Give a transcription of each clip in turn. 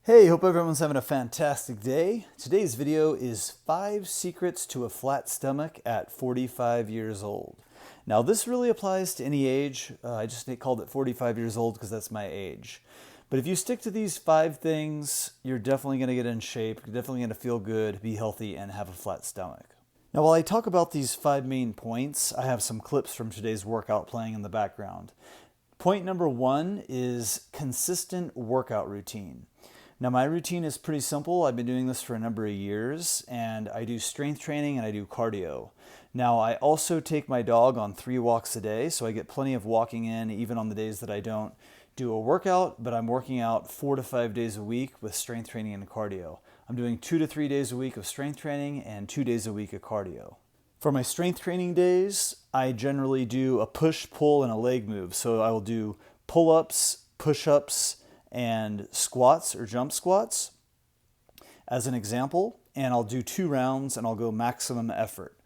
Hey, hope everyone's having a fantastic day. Today's video is 5 secrets to a flat stomach at 45 years old. Now this really applies to any age. I just called it 45 years old because that's my age. But if you stick to these 5 things, you're definitely going to get in shape, you're definitely going to feel good, be healthy, and have a flat stomach. Now while I talk about these 5 main points, I have some clips from today's workout playing in the background. Point number 1 is consistent workout routine. Now my routine is pretty simple. I've been doing this for a number of years, and I do strength training and I do cardio. Now I also take my dog on 3 walks a day, so I get plenty of walking in even on the days that I don't do a workout, but I'm working out 4 to 5 days a week with strength training and cardio. I'm doing 2 to 3 days a week of strength training and 2 days a week of cardio. For my strength training days, I generally do a push, pull, and a leg move. So I will do pull-ups, push-ups, and squats or jump squats as an example, and I'll do 2 rounds and I'll go maximum effort.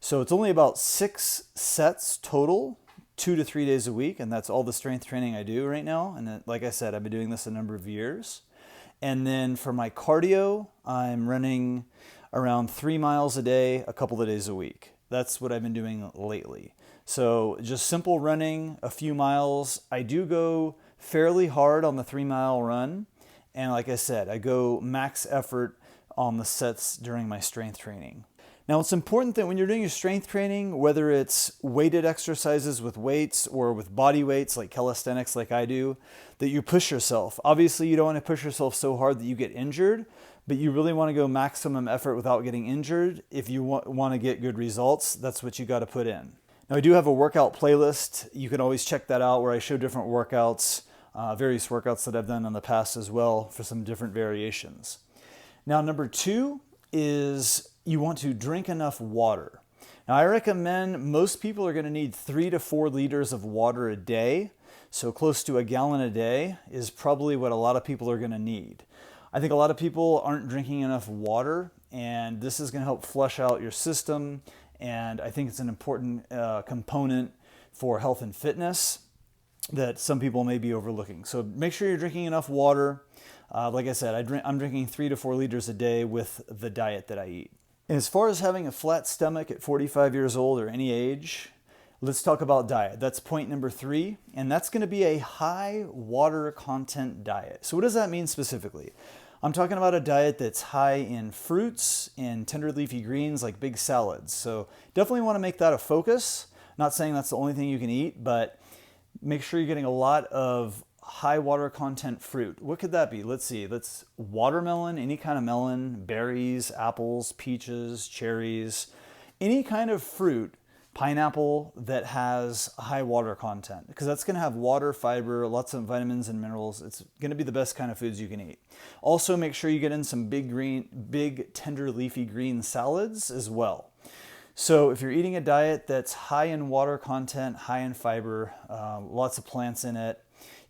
So it's only about 6 sets total, 2 to 3 days a week, and that's all the strength training I do right now. And like I said, I've been doing this a number of years. And then for my cardio, I'm running around 3 miles a day, a couple of days a week. That's what I've been doing lately. So just simple running, a few miles. I do go fairly hard on the 3-mile run. And like I said, I go max effort on the sets during my strength training. Now it's important that when you're doing your strength training, whether it's weighted exercises with weights or with body weights like calisthenics like I do, that you push yourself. Obviously you don't want to push yourself so hard that you get injured, but you really want to go maximum effort without getting injured. If you want to get good results, that's what you got to put in. Now I do have a workout playlist. You can always check that out where I show different workouts, various workouts that I've done in the past as well for some different variations. Now number 2 is you want to drink enough water. Now I recommend most people are going to need 3 to 4 liters of water a day. So close to a gallon a day is probably what a lot of people are going to need. I think a lot of people aren't drinking enough water, and this is going to help flush out your system. And I think it's an important component for health and fitness that some people may be overlooking. So make sure you're drinking enough water. Like I said, I'm drinking 3 to 4 liters a day with the diet that I eat. And as far as having a flat stomach at 45 years old or any age, let's talk about diet. That's point number 3, and that's going to be a high water content diet. So what does that mean specifically? I'm talking about a diet that's high in fruits and tender leafy greens like big salads. So definitely want to make that a focus. Not saying that's the only thing you can eat, but make sure you're getting a lot of high water content fruit. What could that be? Let's see. That's watermelon, any kind of melon, berries, apples, peaches, cherries, any kind of fruit, pineapple that has high water content, because that's going to have water, fiber, lots of vitamins and minerals. It's going to be the best kind of foods you can eat. Also make sure you get in some big tender leafy green salads as well. So if you're eating a diet that's high in water content, high in fiber, lots of plants in it,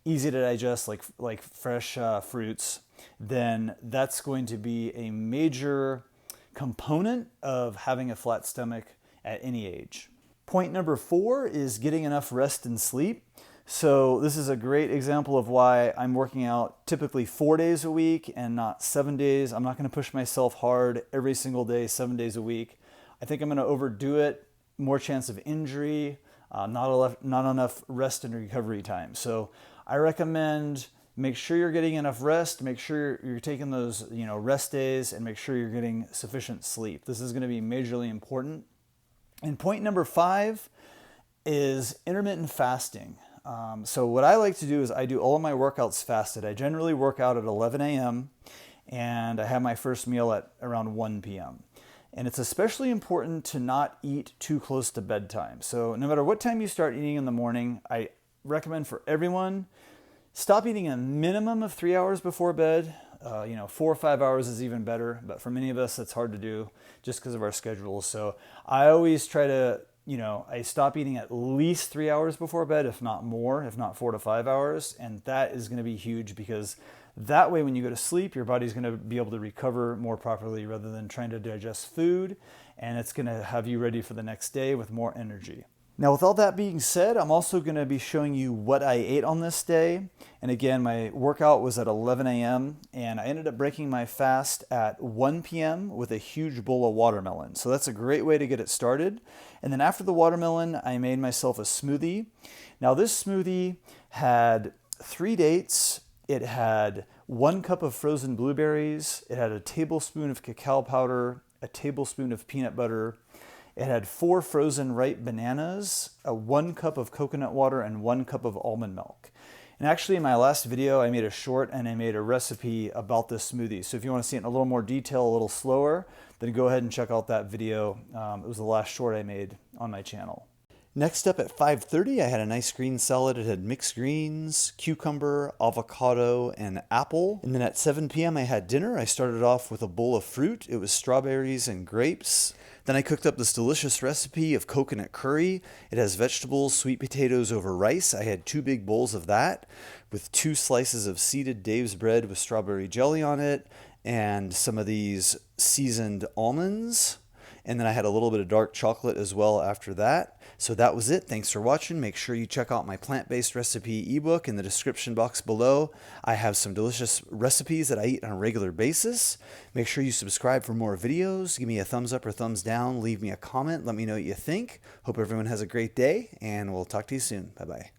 easy to digest like fresh fruits, then that's going to be a major component of having a flat stomach at any age. Point number 4 is getting enough rest and sleep. So this is a great example of why I'm working out typically 4 days a week and not 7 days. I'm not going to push myself hard every single day, 7 days a week. I think I'm going to overdo it, more chance of injury, not enough rest and recovery time. So I recommend make sure you're getting enough rest, make sure you're taking those rest days, and make sure you're getting sufficient sleep. This is going to be majorly important. And point number 5 is intermittent fasting. So what I like to do is I do all of my workouts fasted. I generally work out at 11 a.m. and I have my first meal at around 1 p.m. And it's especially important to not eat too close to bedtime. So no matter what time you start eating in the morning, I recommend for everyone, stop eating a minimum of 3 hours before bed. 4 or 5 hours is even better, but for many of us, it's hard to do just because of our schedules. So I always try to, I stop eating at least 3 hours before bed, if not more, if not 4 to 5 hours. And that is going to be huge, because that way, when you go to sleep, your body's going to be able to recover more properly rather than trying to digest food. And it's going to have you ready for the next day with more energy. Now, with all that being said, I'm also going to be showing you what I ate on this day. And again, my workout was at 11 a.m. and I ended up breaking my fast at 1 p.m. with a huge bowl of watermelon. So that's a great way to get it started. And then after the watermelon, I made myself a smoothie. Now, this smoothie had 3 dates. It had 1 cup of frozen blueberries. It had a tablespoon of cacao powder, a tablespoon of peanut butter. It had 4 frozen ripe bananas, 1 cup of coconut water, and 1 cup of almond milk. And actually, in my last video, I made a short and I made a recipe about this smoothie. So if you want to see it in a little more detail, a little slower, then go ahead and check out that video. It was the last short I made on my channel. Next up at 5:30, I had a nice green salad. It had mixed greens, cucumber, avocado, and apple. And then at 7 p.m. I had dinner. I started off with a bowl of fruit. It was strawberries and grapes. Then I cooked up this delicious recipe of coconut curry. It has vegetables, sweet potatoes over rice. I had 2 big bowls of that with 2 slices of seeded Dave's bread with strawberry jelly on it and some of these seasoned almonds. And then I had a little bit of dark chocolate as well after that. So that was it. Thanks for watching. Make sure you check out my plant-based recipe ebook in the description box below. I have some delicious recipes that I eat on a regular basis. Make sure you subscribe for more videos. Give me a thumbs up or thumbs down. Leave me a comment. Let me know what you think. Hope everyone has a great day, and we'll talk to you soon. Bye-bye.